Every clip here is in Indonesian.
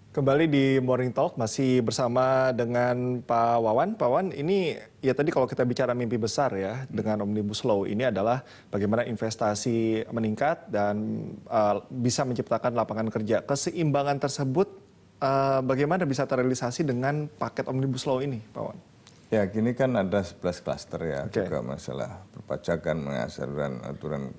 Kembali di Morning Talk masih bersama dengan Pak Wawan. Pak Wawan, ini ya tadi kalau kita bicara mimpi besar ya dengan Omnibus Law ini adalah bagaimana investasi meningkat dan bisa menciptakan lapangan kerja. Keseimbangan tersebut bagaimana bisa terrealisasi dengan paket Omnibus Law ini, Pak Wawan? Ya, gini kan ada 11 klaster ya, Oke. juga masalah perpajakan, mengasaran aturan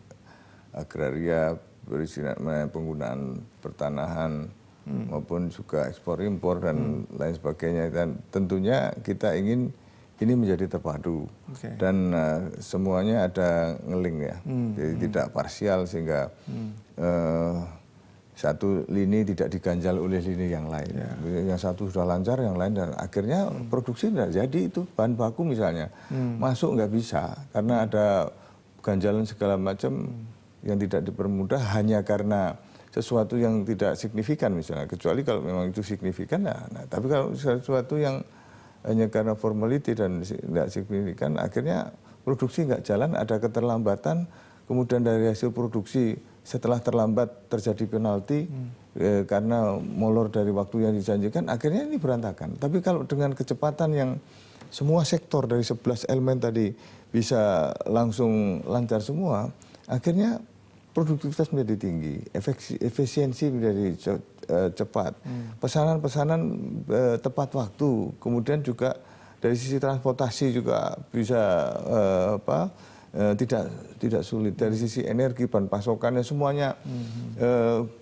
agraria, perizinan penggunaan pertanahan, maupun juga ekspor impor dan lain sebagainya. Dan tentunya kita ingin ini menjadi terpadu. Oke. Dan semuanya ada ngeling ya, jadi tidak parsial sehingga satu lini tidak diganjal oleh lini yang lain. Yang satu sudah lancar, yang lain, dan akhirnya produksi tidak jadi itu. Bahan baku misalnya, masuk nggak bisa karena ada ganjalan segala macam yang tidak dipermudah hanya karena sesuatu yang tidak signifikan misalnya. Kecuali kalau memang itu signifikan, nah, tapi kalau sesuatu yang hanya karena formality dan tidak signifikan, akhirnya produksi nggak jalan, ada keterlambatan, kemudian dari hasil produksi setelah terlambat terjadi penalti karena molor dari waktu yang dijanjikan, akhirnya ini berantakan. Tapi kalau dengan kecepatan yang semua sektor dari 11 elemen tadi bisa langsung lancar semua, akhirnya produktivitas menjadi tinggi, efisiensi menjadi cepat, pesanan-pesanan tepat waktu, kemudian juga dari sisi transportasi juga bisa tidak sulit, dari sisi energi, bahan pasokannya semuanya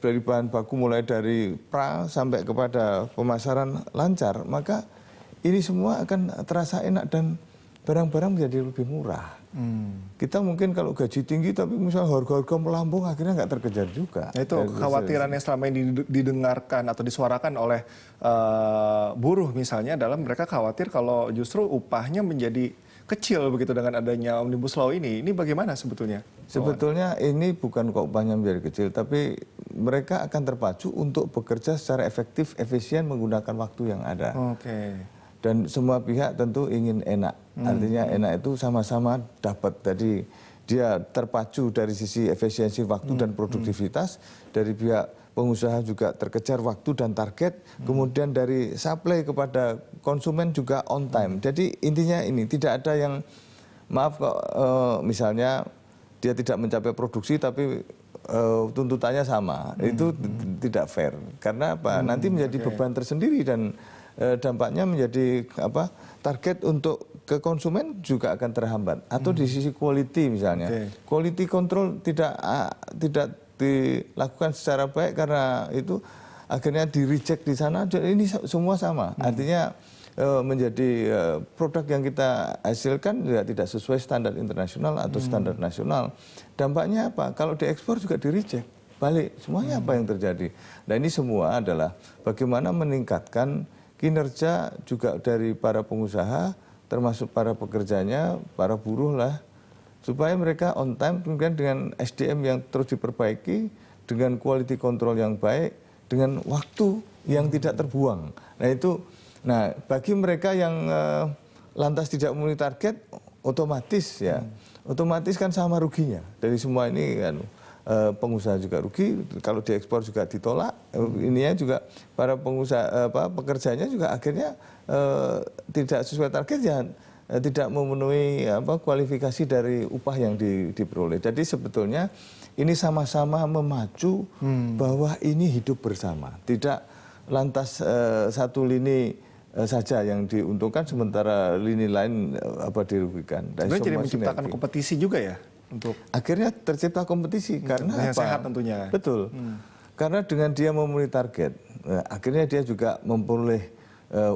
dari bahan baku mulai dari pra sampai kepada pemasaran lancar, maka ini semua akan terasa enak dan barang-barang menjadi lebih murah. Kita mungkin kalau gaji tinggi tapi misalnya harga-harga melambung, akhirnya nggak terkejar juga. Nah, itu kekhawatiran yang selama ini didengarkan atau disuarakan oleh buruh misalnya adalah mereka khawatir kalau justru upahnya menjadi kecil begitu dengan adanya Omnibus Law ini. Ini bagaimana sebetulnya? Sebetulnya ini bukan kok upahnya menjadi kecil, tapi mereka akan terpacu untuk bekerja secara efektif, efisien menggunakan waktu yang ada. Oke. Dan semua pihak tentu ingin enak. Artinya enak itu sama-sama dapat. Jadi dia terpacu dari sisi efisiensi waktu dan produktivitas, dari pihak pengusaha juga terkejar waktu dan target, kemudian dari supply kepada konsumen juga on time. Jadi intinya ini, tidak ada yang, maaf kok misalnya dia tidak mencapai produksi tapi tuntutannya sama. Itu tidak fair. Karena apa? Nanti menjadi beban tersendiri dan dampaknya menjadi target untuk ke konsumen juga akan terhambat. Atau di sisi quality misalnya, quality control tidak dilakukan secara baik karena itu akhirnya di reject di sana. Ini semua sama, artinya menjadi produk yang kita hasilkan ya tidak sesuai standar internasional atau standar nasional. Dampaknya apa? Kalau diekspor juga di reject balik, semuanya apa yang terjadi. Nah, ini semua adalah bagaimana meningkatkan kinerja juga dari para pengusaha, termasuk para pekerjanya, para buruh lah, supaya mereka on time, kemudian dengan SDM yang terus diperbaiki, dengan quality control yang baik, dengan waktu yang tidak terbuang. Nah bagi mereka yang lantas tidak memenuhi target, otomatis kan sama ruginya. Dari semua ini kan pengusaha juga rugi, kalau diekspor juga ditolak, ininya juga para pengusaha pekerjanya juga akhirnya tidak sesuai target ya, tidak memenuhi kualifikasi dari upah yang diperoleh. Jadi sebetulnya ini sama-sama memacu bahwa ini hidup bersama, tidak lantas satu lini saja yang diuntungkan sementara lini lain dirugikan. Sebenarnya jadi menciptakan kompetisi juga ya? Untuk akhirnya tercipta kompetisi karena apa? Sehat tentunya. Betul. Karena dengan dia memenuhi target, akhirnya dia juga memperoleh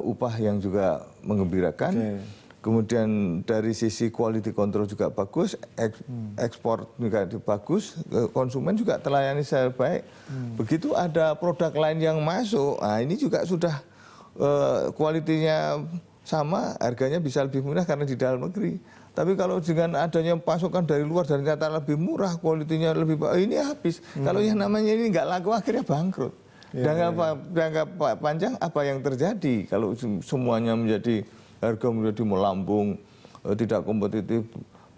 upah yang juga menggembirakan. Kemudian dari sisi quality control juga bagus, ekspor juga bagus, konsumen juga terlayani secara baik. Begitu ada produk lain yang masuk, nah ini juga sudah kualitinya sama, harganya bisa lebih murah karena di dalam negeri. Tapi kalau dengan adanya pasokan dari luar ternyata lebih murah, kualitinya lebih baik, ini habis. Kalau yang namanya ini nggak laku akhirnya bangkrut. Jangka panjang apa yang terjadi kalau semuanya menjadi harga menjadi melambung, tidak kompetitif,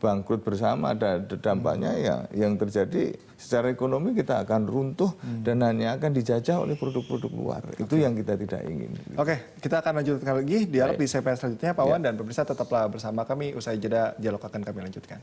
bangkrut bersama, ada dampaknya ya yang terjadi secara ekonomi kita akan runtuh dan hanya akan dijajah oleh produk-produk luar. Itu yang kita tidak ingin. Oke, kita akan lanjutkan lagi dialog di segmen selanjutnya, Pak Wawan, dan pemirsa tetaplah bersama kami. Usai jeda, dialog akan kami lanjutkan.